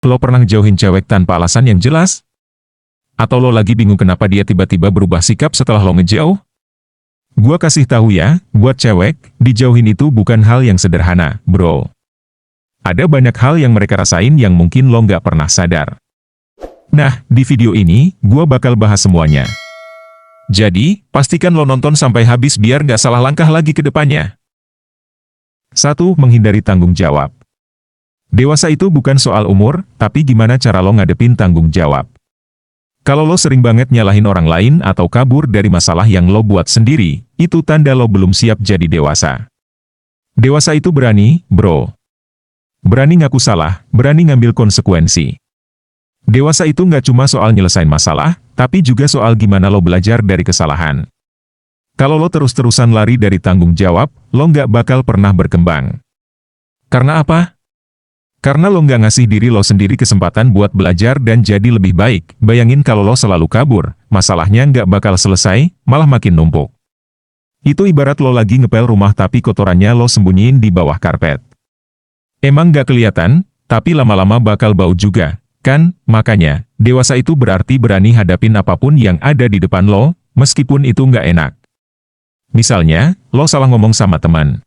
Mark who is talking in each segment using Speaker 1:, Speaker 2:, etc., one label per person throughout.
Speaker 1: Lo pernah jauhin cewek tanpa alasan yang jelas? Atau lo lagi bingung kenapa dia tiba-tiba berubah sikap setelah lo ngejauh? Gua kasih tahu ya, buat cewek, dijauhin itu bukan hal yang sederhana, bro. Ada banyak hal yang mereka rasain yang mungkin lo nggak pernah sadar. Nah, di video ini, gua bakal bahas semuanya. Jadi, pastikan lo nonton sampai habis biar nggak salah langkah lagi ke depannya. 1. Menghindari tanggung jawab. Dewasa itu bukan soal umur, tapi gimana cara lo ngadepin tanggung jawab. Kalau lo sering banget nyalahin orang lain atau kabur dari masalah yang lo buat sendiri, itu tanda lo belum siap jadi dewasa. Dewasa itu berani, bro. Berani ngaku salah, berani ngambil konsekuensi. Dewasa itu nggak cuma soal nyelesain masalah, tapi juga soal gimana lo belajar dari kesalahan. Kalau lo terus-terusan lari dari tanggung jawab, lo nggak bakal pernah berkembang. Karena apa? Karena lo nggak ngasih diri lo sendiri kesempatan buat belajar dan jadi lebih baik. Bayangin kalau lo selalu kabur, masalahnya nggak bakal selesai, malah makin numpuk. Itu ibarat lo lagi ngepel rumah tapi kotorannya lo sembunyiin di bawah karpet. Emang nggak kelihatan, tapi lama-lama bakal bau juga, kan? Makanya, dewasa itu berarti berani hadapin apapun yang ada di depan lo, meskipun itu nggak enak. Misalnya, lo salah ngomong sama teman.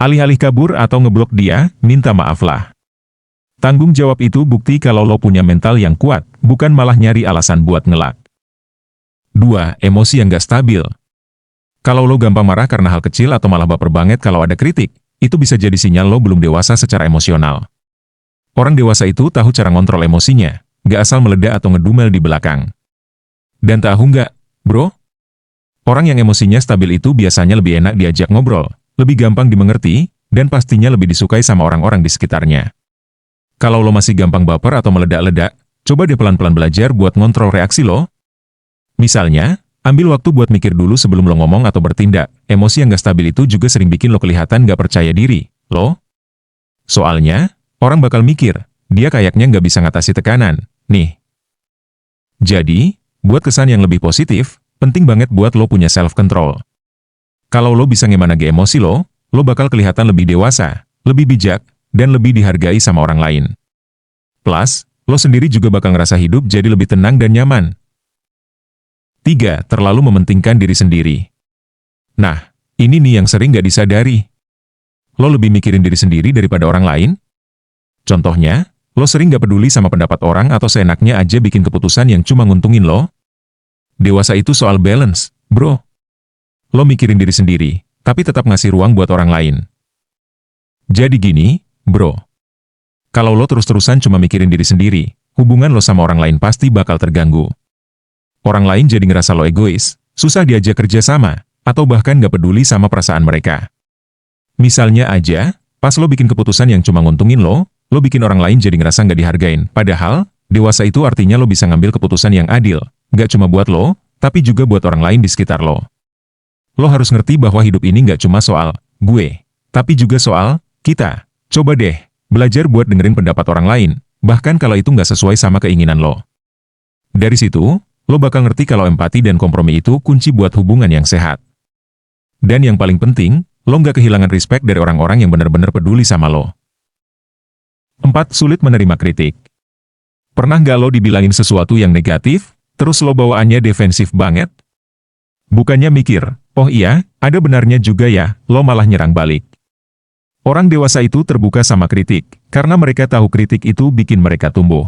Speaker 1: Alih-alih kabur atau ngeblok dia, minta maaf lah. Tanggung jawab itu bukti kalau lo punya mental yang kuat, bukan malah nyari alasan buat ngelak. 2. Emosi yang gak stabil. Kalau lo gampang marah karena hal kecil atau malah baper banget kalau ada kritik, itu bisa jadi sinyal lo belum dewasa secara emosional. Orang dewasa itu tahu cara ngontrol emosinya, gak asal meledak atau ngedumel di belakang. Dan tahu nggak, bro? Orang yang emosinya stabil itu biasanya lebih enak diajak ngobrol, lebih gampang dimengerti, dan pastinya lebih disukai sama orang-orang di sekitarnya. Kalau lo masih gampang baper atau meledak-ledak, coba deh pelan-pelan belajar buat ngontrol reaksi lo. Misalnya, ambil waktu buat mikir dulu sebelum lo ngomong atau bertindak. Emosi yang gak stabil itu juga sering bikin lo kelihatan gak percaya diri, lo. Soalnya, orang bakal mikir, dia kayaknya gak bisa ngatasi tekanan, nih. Jadi, buat kesan yang lebih positif, penting banget buat lo punya self-control. Kalau lo bisa ngemanage emosi lo bakal kelihatan lebih dewasa, lebih bijak, dan lebih dihargai sama orang lain. Plus, lo sendiri juga bakal ngerasa hidup jadi lebih tenang dan nyaman. 3. Terlalu mementingkan diri sendiri. Nah, ini nih yang sering gak disadari. Lo lebih mikirin diri sendiri daripada orang lain? Contohnya, lo sering gak peduli sama pendapat orang atau seenaknya aja bikin keputusan yang cuma nguntungin lo? Dewasa itu soal balance, bro. Lo mikirin diri sendiri, tapi tetap ngasih ruang buat orang lain. Jadi gini, bro. Kalau lo terus-terusan cuma mikirin diri sendiri, hubungan lo sama orang lain pasti bakal terganggu. Orang lain jadi ngerasa lo egois, susah diajak kerja sama, atau bahkan gak peduli sama perasaan mereka. Misalnya aja, pas lo bikin keputusan yang cuma nguntungin lo bikin orang lain jadi ngerasa gak dihargain. Padahal, dewasa itu artinya lo bisa ngambil keputusan yang adil, gak cuma buat lo, tapi juga buat orang lain di sekitar lo. Lo harus ngerti bahwa hidup ini gak cuma soal gue, tapi juga soal kita. Coba deh, belajar buat dengerin pendapat orang lain, bahkan kalau itu nggak sesuai sama keinginan lo. Dari situ, lo bakal ngerti kalau empati dan kompromi itu kunci buat hubungan yang sehat. Dan yang paling penting, lo nggak kehilangan respect dari orang-orang yang benar-benar peduli sama lo. 4. Sulit menerima kritik. Pernah nggak lo dibilangin sesuatu yang negatif, terus lo bawaannya defensif banget? Bukannya mikir, oh iya, ada benarnya juga ya, lo malah nyerang balik. Orang dewasa itu terbuka sama kritik, karena mereka tahu kritik itu bikin mereka tumbuh.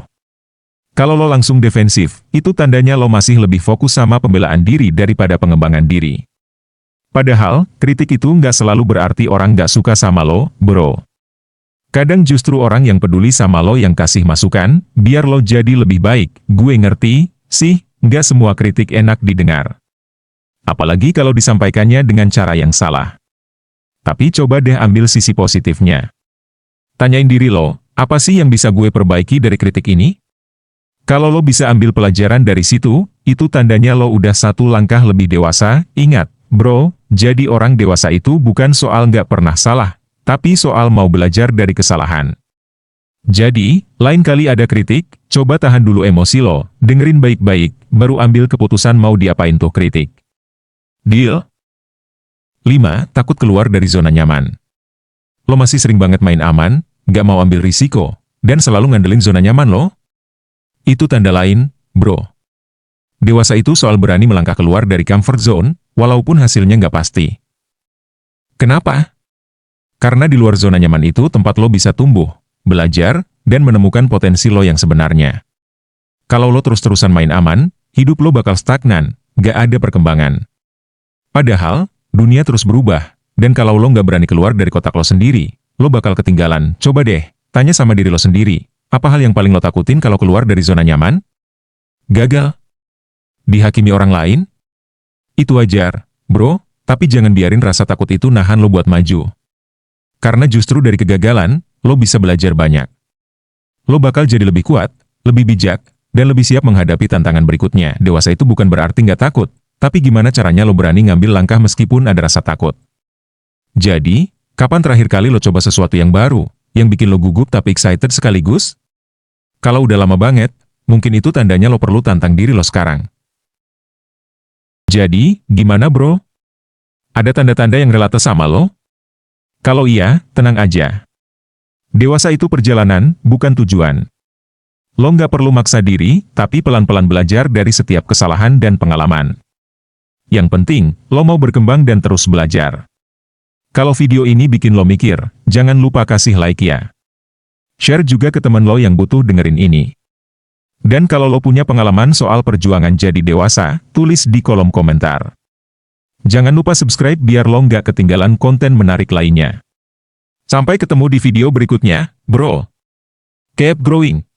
Speaker 1: Kalau lo langsung defensif, itu tandanya lo masih lebih fokus sama pembelaan diri daripada pengembangan diri. Padahal, kritik itu nggak selalu berarti orang nggak suka sama lo, bro. Kadang justru orang yang peduli sama lo yang kasih masukan, biar lo jadi lebih baik. Gue ngerti, sih, nggak semua kritik enak didengar. Apalagi kalau disampaikannya dengan cara yang salah. Tapi coba deh ambil sisi positifnya. Tanyain diri lo, apa sih yang bisa gue perbaiki dari kritik ini? Kalau lo bisa ambil pelajaran dari situ, itu tandanya lo udah satu langkah lebih dewasa. Ingat, bro, jadi orang dewasa itu bukan soal nggak pernah salah, tapi soal mau belajar dari kesalahan. Jadi, lain kali ada kritik, coba tahan dulu emosi lo, dengerin baik-baik, baru ambil keputusan mau diapain tuh kritik. Deal? 5. Takut keluar dari zona nyaman. Lo masih sering banget main aman, gak mau ambil risiko, dan selalu ngandelin zona nyaman lo. Itu tanda lain, bro. Dewasa itu soal berani melangkah keluar dari comfort zone, walaupun hasilnya nggak pasti. Kenapa? Karena di luar zona nyaman itu tempat lo bisa tumbuh, belajar, dan menemukan potensi lo yang sebenarnya. Kalau lo terus-terusan main aman, hidup lo bakal stagnan, nggak ada perkembangan. Padahal, dunia terus berubah, dan kalau lo nggak berani keluar dari kotak lo sendiri, lo bakal ketinggalan. Coba deh, tanya sama diri lo sendiri, apa hal yang paling lo takutin kalau keluar dari zona nyaman? Gagal? Dihakimi orang lain? Itu wajar, bro, tapi jangan biarin rasa takut itu nahan lo buat maju. Karena justru dari kegagalan, lo bisa belajar banyak. Lo bakal jadi lebih kuat, lebih bijak, dan lebih siap menghadapi tantangan berikutnya. Dewasa itu bukan berarti nggak takut, tapi gimana caranya lo berani ngambil langkah meskipun ada rasa takut. Jadi, kapan terakhir kali lo coba sesuatu yang baru, yang bikin lo gugup tapi excited sekaligus? Kalau udah lama banget, mungkin itu tandanya lo perlu tantang diri lo sekarang. Jadi, gimana bro? Ada tanda-tanda yang relate sama lo? Kalau iya, tenang aja. Dewasa itu perjalanan, bukan tujuan. Lo nggak perlu maksa diri, tapi pelan-pelan belajar dari setiap kesalahan dan pengalaman. Yang penting, lo mau berkembang dan terus belajar. Kalau video ini bikin lo mikir, jangan lupa kasih like ya. Share juga ke teman lo yang butuh dengerin ini. Dan kalau lo punya pengalaman soal perjuangan jadi dewasa, tulis di kolom komentar. Jangan lupa subscribe biar lo nggak ketinggalan konten menarik lainnya. Sampai ketemu di video berikutnya, bro. Keep growing.